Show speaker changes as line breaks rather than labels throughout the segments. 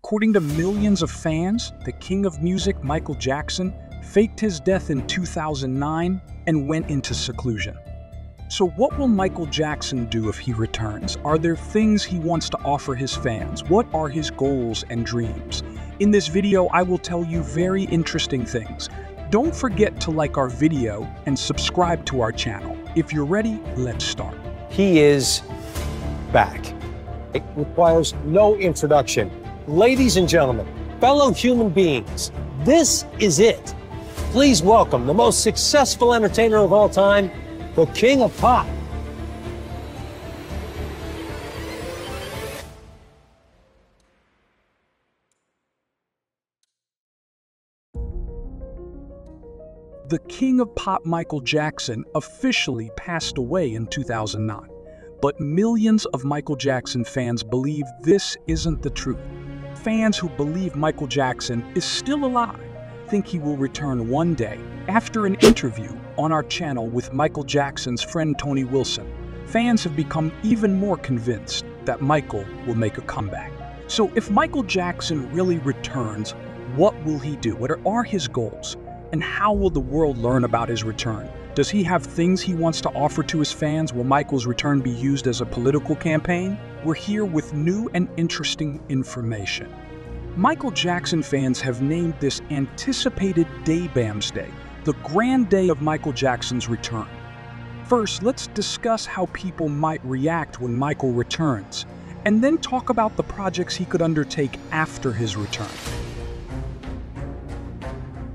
According to millions of fans, the king of music, Michael Jackson, faked his death in 2009 and went into seclusion. So what will Michael Jackson do if he returns? Are there things he wants to offer his fans? What are his goals and dreams? In this video, I will tell you very interesting things. Don't forget to like our video and subscribe to our channel. If you're ready, let's start.
He is back. It requires no introduction. Ladies and gentlemen, fellow human beings, this is it. Please welcome the most successful entertainer of all time, the King of Pop.
The King of Pop, Michael Jackson, officially passed away in 2009. But millions of Michael Jackson fans believe this isn't the truth. Fans who believe Michael Jackson is still alive think he will return one day. After an interview on our channel with Michael Jackson's friend Tony Wilson, fans have become even more convinced that Michael will make a comeback. So if Michael Jackson really returns, what will he do? What are his goals? And how will the world learn about his return? Does he have things he wants to offer to his fans? Will Michael's return be used as a political campaign? We're here with new and interesting information. Michael Jackson fans have named this anticipated day Bams Day, the grand day of Michael Jackson's return. First, let's discuss how people might react when Michael returns, and then talk about the projects he could undertake after his return.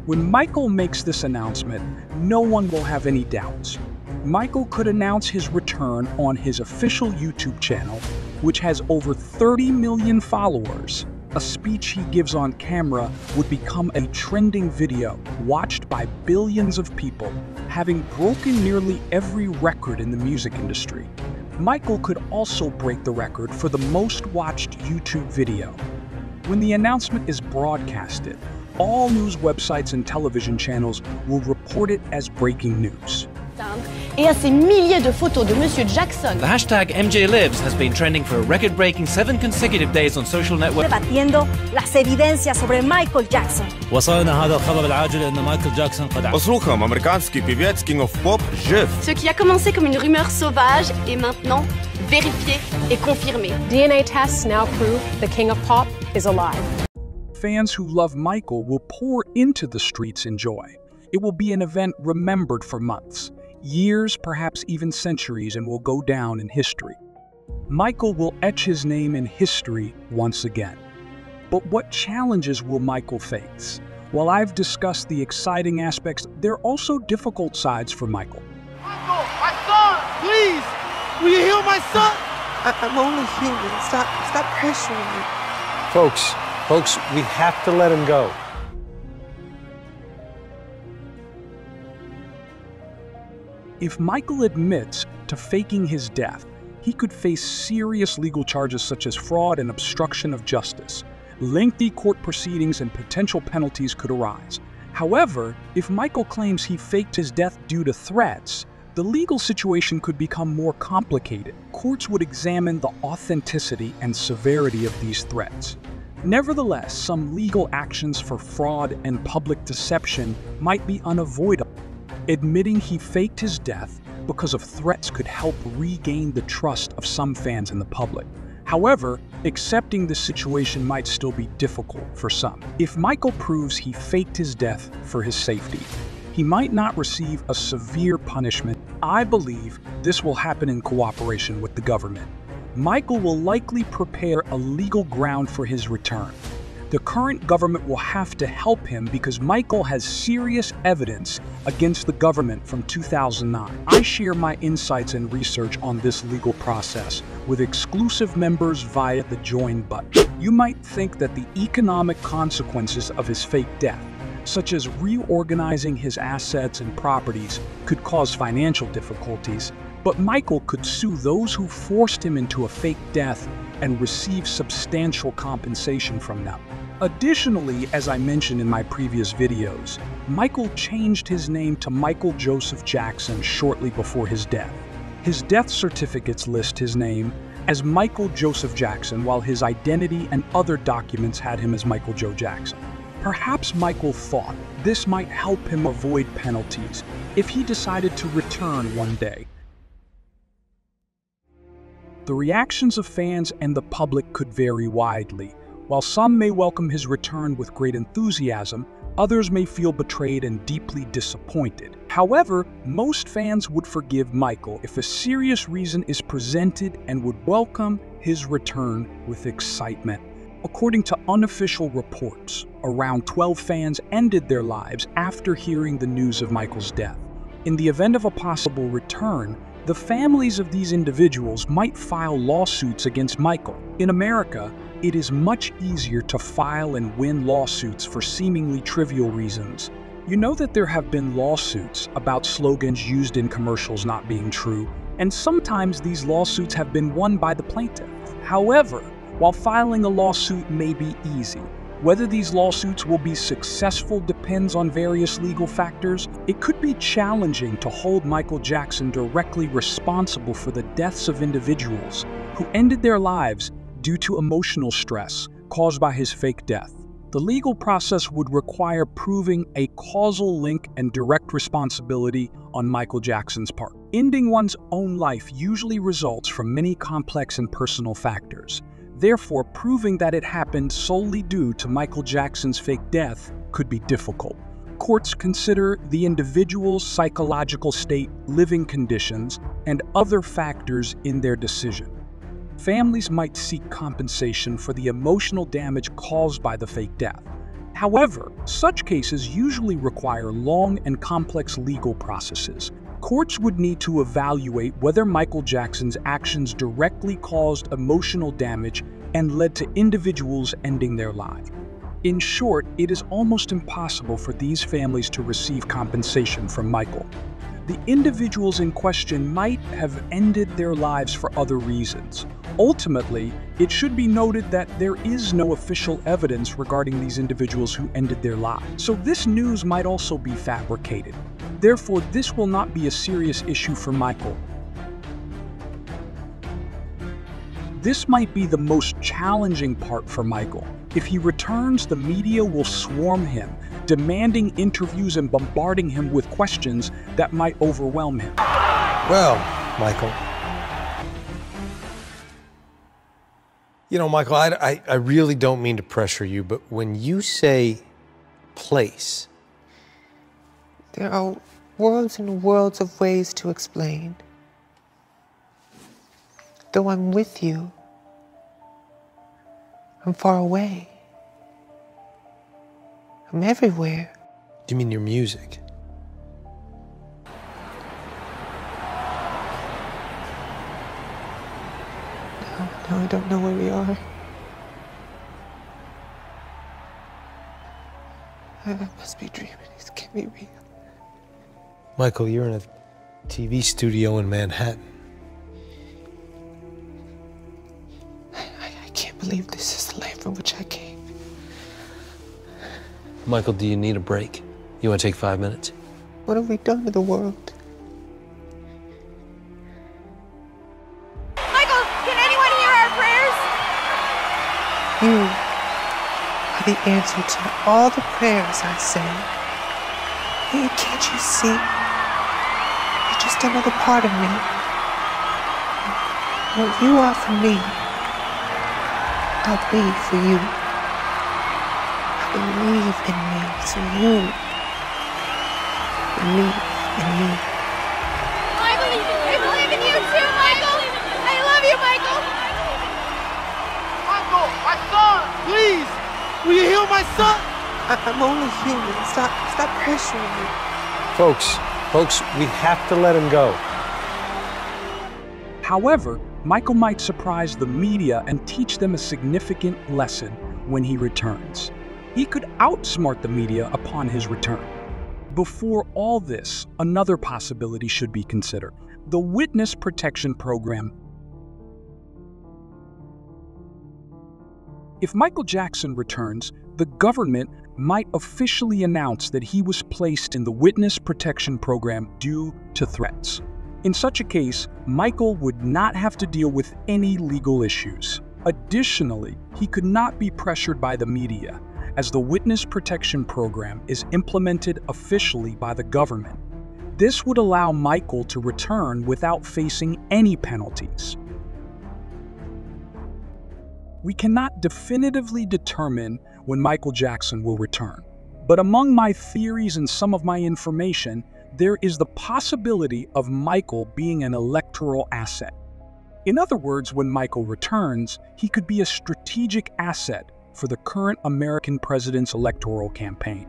When Michael makes this announcement, no one will have any doubts. Michael could announce his return on his official YouTube channel, which has over 30 million followers. A speech he gives on camera would become a trending video watched by billions of people, having broken nearly every record in the music industry. Michael could also break the record for the most watched YouTube video. When the announcement is broadcasted, all news websites and television channels will report it as breaking news.
Et à ces milliers de photos de Monsieur Jackson.
The hashtag MJLives has been trending for a record-breaking 7 consecutive days on social networks.
Debatiendo las evidencias sobre Michael Jackson.
وصلنا هذا الخبر العاجل أن مايكل جاكسون قد
Послухам, американский певец King of Pop жив.
Ce qui a commencé comme une rumeur sauvage est maintenant vérifié et confirmé.
DNA tests now prove the King of Pop is alive.
Fans who love Michael will pour into the streets in joy. It will be an event remembered for months, years, perhaps even centuries, and will go down in history. Michael will etch his name in history once again. But what challenges will Michael face? While I've discussed the exciting aspects, there are also difficult sides for Michael.
Michael, my son, please, will you heal my son?
I'm only human. Stop pressuring me.
Folks, we have to let him go.
If Michael admits to faking his death, he could face serious legal charges such as fraud and obstruction of justice. Lengthy court proceedings and potential penalties could arise. However, if Michael claims he faked his death due to threats, the legal situation could become more complicated. Courts would examine the authenticity and severity of these threats. Nevertheless, some legal actions for fraud and public deception might be unavoidable. Admitting he faked his death because of threats could help regain the trust of some fans in the public. However, accepting this situation might still be difficult for some. If Michael proves he faked his death for his safety, he might not receive a severe punishment. I believe this will happen in cooperation with the government. Michael will likely prepare a legal ground for his return. The current government will have to help him because Michael has serious evidence against the government from 2009. I share my insights and research on this legal process with exclusive members via the Join button. You might think that the economic consequences of his fake death, such as reorganizing his assets and properties, could cause financial difficulties, but Michael could sue those who forced him into a fake death and receive substantial compensation from them. Additionally, as I mentioned in my previous videos, Michael changed his name to Michael Joseph Jackson shortly before his death. His death certificates list his name as Michael Joseph Jackson, while his identity and other documents had him as Michael Joe Jackson. Perhaps Michael thought this might help him avoid penalties if he decided to return one day. The reactions of fans and the public could vary widely. While some may welcome his return with great enthusiasm, others may feel betrayed and deeply disappointed. However, most fans would forgive Michael if a serious reason is presented and would welcome his return with excitement. According to unofficial reports, around 12 fans ended their lives after hearing the news of Michael's death. In the event of a possible return, the families of these individuals might file lawsuits against Michael. In America, it is much easier to file and win lawsuits for seemingly trivial reasons. You know that there have been lawsuits about slogans used in commercials not being true, and sometimes these lawsuits have been won by the plaintiff. However, while filing a lawsuit may be easy, whether these lawsuits will be successful depends on various legal factors. It could be challenging to hold Michael Jackson directly responsible for the deaths of individuals who ended their lives due to emotional stress caused by his fake death. The legal process would require proving a causal link and direct responsibility on Michael Jackson's part. Ending one's own life usually results from many complex and personal factors. Therefore, proving that it happened solely due to Michael Jackson's fake death could be difficult. Courts consider the individual's psychological state, living conditions, and other factors in their decision. Families might seek compensation for the emotional damage caused by the fake death. However, such cases usually require long and complex legal processes. Courts would need to evaluate whether Michael Jackson's actions directly caused emotional damage and led to individuals ending their lives. In short, it is almost impossible for these families to receive compensation from Michael. The individuals in question might have ended their lives for other reasons. Ultimately, it should be noted that there is no official evidence regarding these individuals who ended their lives, so this news might also be fabricated. Therefore, this will not be a serious issue for Michael. This might be the most challenging part for Michael. If he returns, the media will swarm him, demanding interviews and bombarding him with questions that might overwhelm him.
Well, Michael. You know, Michael, I really don't mean to pressure you, but when you say place,
There are worlds and worlds of ways to explain. Though I'm with you, I'm far away. I'm everywhere.
do you mean your music?
No, I don't know where we are. I must be dreaming. This can't be real.
Michael, you're in a TV studio in Manhattan.
I can't believe this is the land from which I came.
Michael, do you need a break? You want to take 5 minutes?
What have we done to the world?
Michael, can anyone hear our prayers?
You are the answer to all the prayers I say. Hey, can't you see? You're just another part of me. What you are for me, I'll be for you. Believe in me, so you believe in me.
I believe in you too, Michael. I love you, Michael.
Michael, my son, please. Will you heal my son?
I'm only human. Stop pressuring me.
Folks, we have to let him go.
However, Michael might surprise the media and teach them a significant lesson when he returns. He could outsmart the media upon his return. Before all this, another possibility should be considered: the Witness Protection Program. If Michael Jackson returns, the government might officially announce that he was placed in the Witness Protection Program due to threats. In such a case, Michael would not have to deal with any legal issues. Additionally, he could not be pressured by the media, as the Witness Protection Program is implemented officially by the government. This would allow Michael to return without facing any penalties. We cannot definitively determine when Michael Jackson will return, but among my theories and some of my information, there is the possibility of Michael being an electoral asset. In other words, when Michael returns, he could be a strategic asset for the current American president's electoral campaign.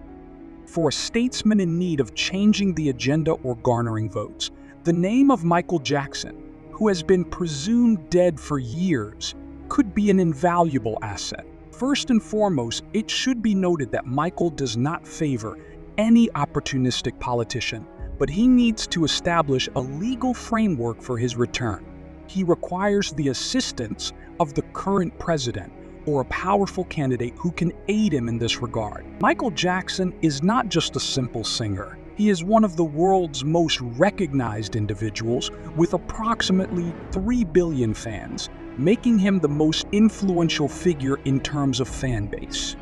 For a statesman in need of changing the agenda or garnering votes, the name of Michael Jackson, who has been presumed dead for years, could be an invaluable asset. First and foremost, it should be noted that Michael does not favor any opportunistic politician, but he needs to establish a legal framework for his return. He requires the assistance of the current president or a powerful candidate who can aid him in this regard. Michael Jackson is not just a simple singer. He is one of the world's most recognized individuals with approximately 3 billion fans, making him the most influential figure in terms of fan base.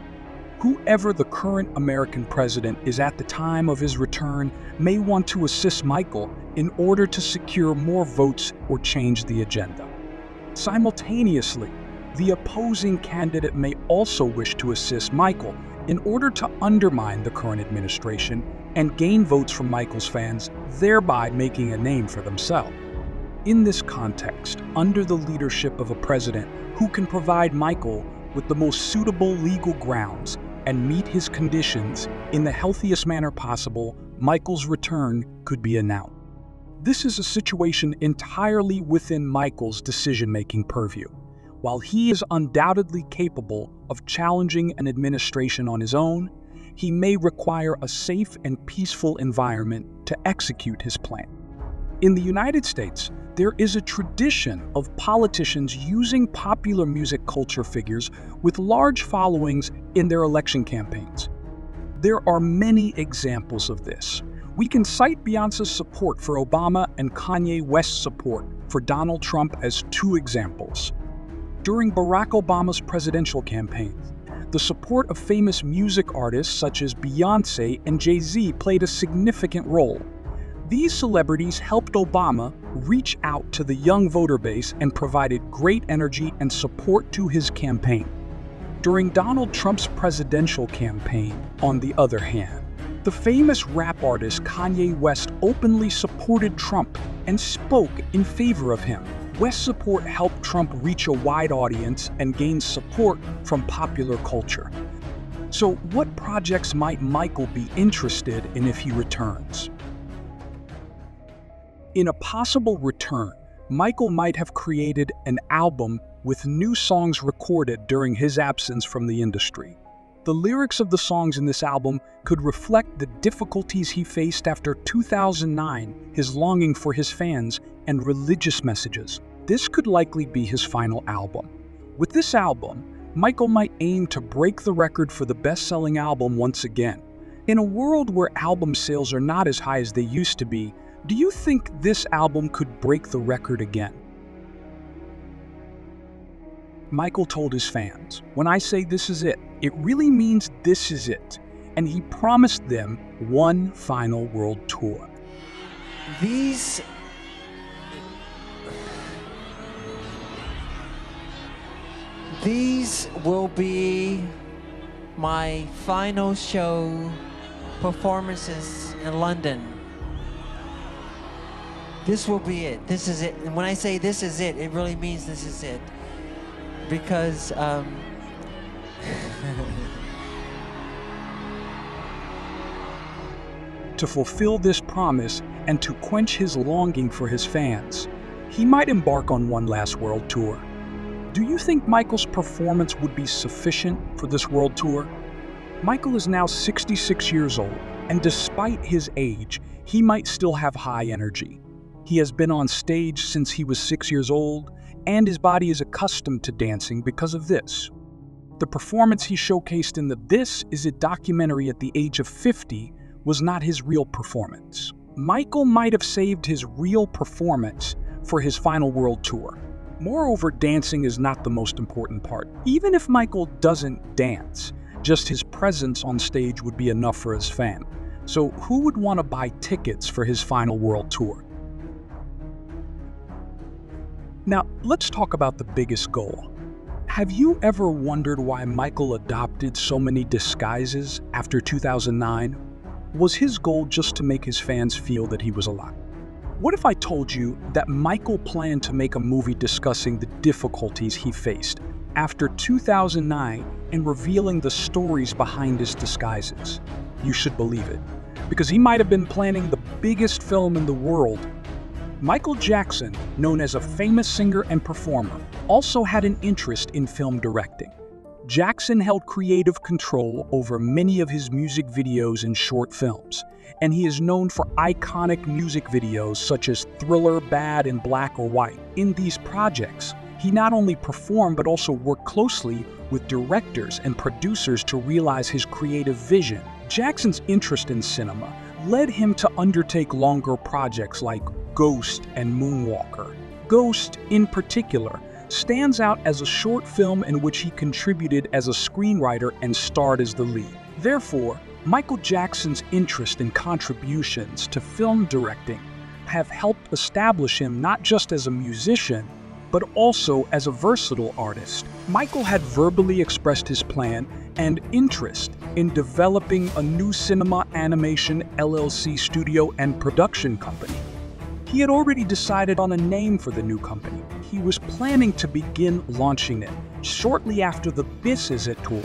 Whoever the current American president is at the time of his return may want to assist Michael in order to secure more votes or change the agenda. Simultaneously, the opposing candidate may also wish to assist Michael in order to undermine the current administration and gain votes from Michael's fans, thereby making a name for themselves. In this context, under the leadership of a president who can provide Michael with the most suitable legal grounds and meet his conditions in the healthiest manner possible, Michael's return could be announced. This is a situation entirely within Michael's decision-making purview. While he is undoubtedly capable of challenging an administration on his own, he may require a safe and peaceful environment to execute his plan. In the United States, there is a tradition of politicians using popular music culture figures with large followings in their election campaigns. There are many examples of this. We can cite Beyoncé's support for Obama and Kanye West's support for Donald Trump as two examples. During Barack Obama's presidential campaign, the support of famous music artists such as Beyoncé and Jay-Z played a significant role. These celebrities helped Obama reach out to the young voter base and provided great energy and support to his campaign. During Donald Trump's presidential campaign, on the other hand, the famous rap artist Kanye West openly supported Trump and spoke in favor of him. West's support helped Trump reach a wide audience and gain support from popular culture. So, what projects might Michael be interested in if he returns? In a possible return, Michael might have created an album with new songs recorded during his absence from the industry. The lyrics of the songs in this album could reflect the difficulties he faced after 2009, his longing for his fans, and religious messages. This could likely be his final album. With this album, Michael might aim to break the record for the best-selling album once again. In a world where album sales are not as high as they used to be, do you think this album could break the record again? Michael told his fans, "When I say this is it, it really means this is it." And he promised them one final world tour.
These will be my final show performances in London. This will be it. This is it. And when I say this is it, it really means this is it. Because
to fulfill this promise and to quench his longing for his fans, he might embark on one last world tour. Do you think Michael's performance would be sufficient for this world tour? Michael is now 66 years old, and despite his age, he might still have high energy. He has been on stage since he was 6 years old, and his body is accustomed to dancing because of this. The performance he showcased in the This Is It documentary at the age of 50 was not his real performance. Michael might have saved his real performance for his final world tour. Moreover, dancing is not the most important part. Even if Michael doesn't dance, just his presence on stage would be enough for his fan. So who would want to buy tickets for his final world tour? Now, let's talk about the biggest goal. Have you ever wondered why Michael adopted so many disguises after 2009? Was his goal just to make his fans feel that he was alive? What if I told you that Michael planned to make a movie discussing the difficulties he faced after 2009 and revealing the stories behind his disguises? You should believe it, because he might have been planning the biggest film in the world. Michael Jackson, known as a famous singer and performer, also had an interest in film directing. Jackson held creative control over many of his music videos and short films, and he is known for iconic music videos such as Thriller, Bad, and Black or White. In these projects, he not only performed but also worked closely with directors and producers to realize his creative vision. Jackson's interest in cinema led him to undertake longer projects like Ghost and Moonwalker. Ghost, in particular, stands out as a short film in which he contributed as a screenwriter and starred as the lead. Therefore, Michael Jackson's interest and contributions to film directing have helped establish him not just as a musician, but also as a versatile artist. Michael had verbally expressed his plan and interest in developing a new cinema animation LLC studio and production company. He had already decided on a name for the new company. He was planning to begin launching it shortly after the This Is It tour,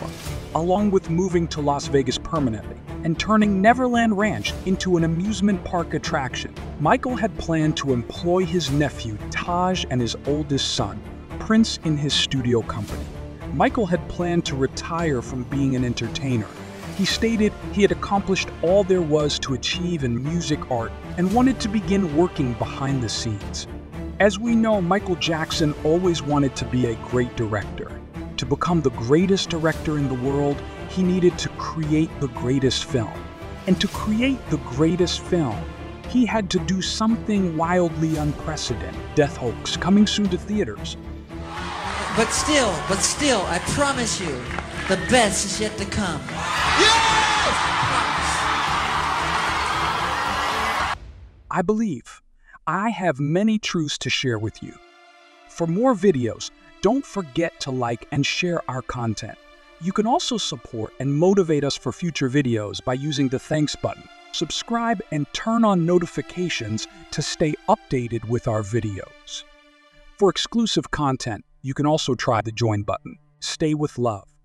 along with moving to Las Vegas permanently and turning Neverland Ranch into an amusement park attraction. Michael had planned to employ his nephew, Taj, and his oldest son, Prince, in his studio company. Michael had planned to retire from being an entertainer. He stated he had accomplished all there was to achieve in music art and wanted to begin working behind the scenes. As we know, Michael Jackson always wanted to be a great director. To become the greatest director in the world, he needed to create the greatest film. And to create the greatest film, he had to do something wildly unprecedented. Death Hoax, coming soon to theaters.
But still, I promise you, the best is yet to come.
I believe I have many truths to share with you. For more videos, don't forget to like and share our content. You can also support and motivate us for future videos by using the thanks button. Subscribe and turn on notifications to stay updated with our videos. For exclusive content, you can also try the join button. Stay with love.